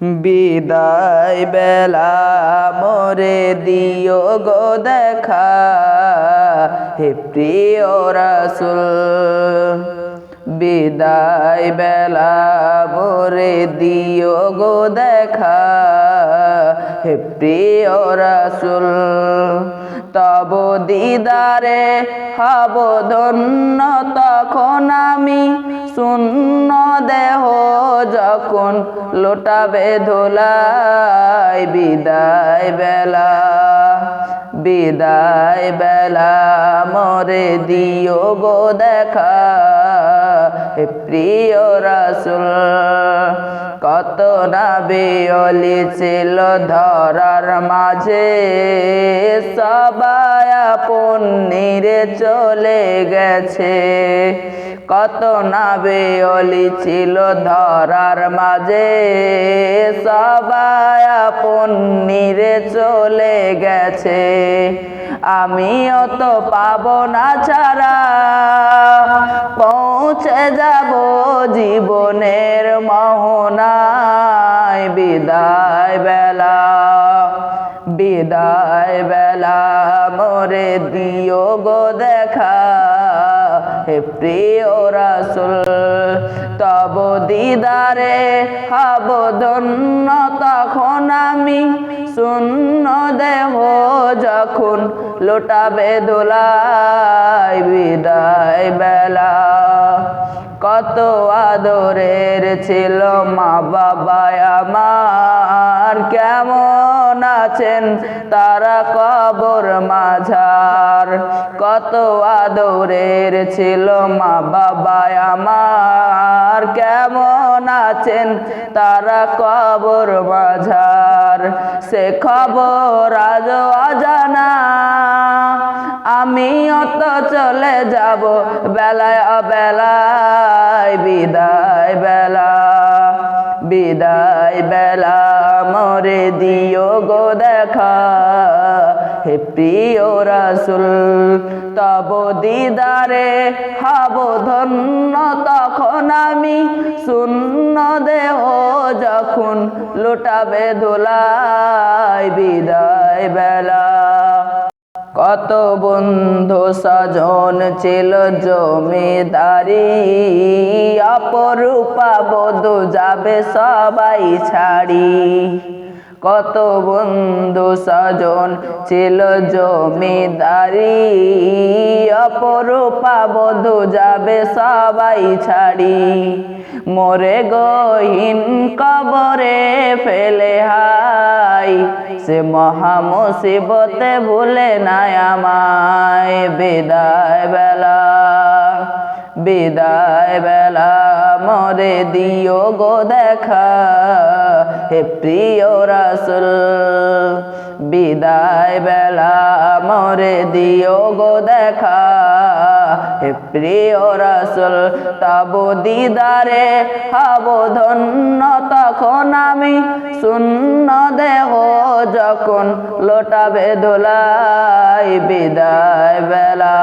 বিদায় বেলা মোরে দিও গো দেখা, হে প্রিয় রাসূল। বিদায় বেলা মোরে দিও গো দেখা, হে প্রিয় রাসূল। তব দিদারে হব ধন্য তখন আমি, শূন্য দেহ যখন লোটাবে ধুলাই। বিদায় বেলা, বিদায় বেলা মোরে দিও গো দেখা, হে প্রিয় রাসূল। কত নবী ওলি ছিল ধরার মাঝে, সবাই আপন নিরে চলে গেছে। কত নবী ওলি ছিল ধরার মাঝে, সবাই আপন নিরে চলে গেছে। আমিও তো পাবো না ছাড়া, পৌঁছে যাব জীবনের মোহনায়। বিদায় বেলা, বিদায় বেলা মোরে দিও গো দেখা, হে প্রিয় রাসূল। তব দিদারে হব ধন্য তখন আমি, শূন্য দেহ যখন লোটাবে দোলাই। বিদায় বেলা কত আদরের ছিল মা বাবা আমার, কেমন আছেন তারা কবর মাঝার। কত আদরের ছিল মা বাবা আমার, কেমন আছেন তারা কবর মাঝার। সে খবর আজ অজানা, আমিও তো চলে যাব বেলায় অবেলায়। বিদায় বেলা, বিদায় বেলা মোরে দিও গো দেখা, হে প্রিয় রাসূল। তব দিদারে হব ধন্য তখন আমি, শূন্য দেহ যখন লোটাবে ধুলাই। বিদায় বেলা কত বন্ধু স্বজন ছিল জমিদারি, অপরূপা বধূ যাবে সবাই ছাড়ি। কত বন্ধু স্বজন ছিল জমিদারি, অপরূপা বধূ যাবে সবাই ছাড়ি। মোরে গহীন কবরে ফেলে হাই, সে মহা মুসিবতে ভুলে নাই আমায়। বিদায় বেলা, বিদায় বেলা মোরে দিও গো দেখা, হে প্রিয় রাসূল। বিদায় বেলা মোরে দিও গো দেখা, হে প্রিয় রাসূল। তব দিদারে হব ধন্য তখন আমি, শূন্য দেহ যখন লোটাবে ধুলাই। বিদায় বেলা।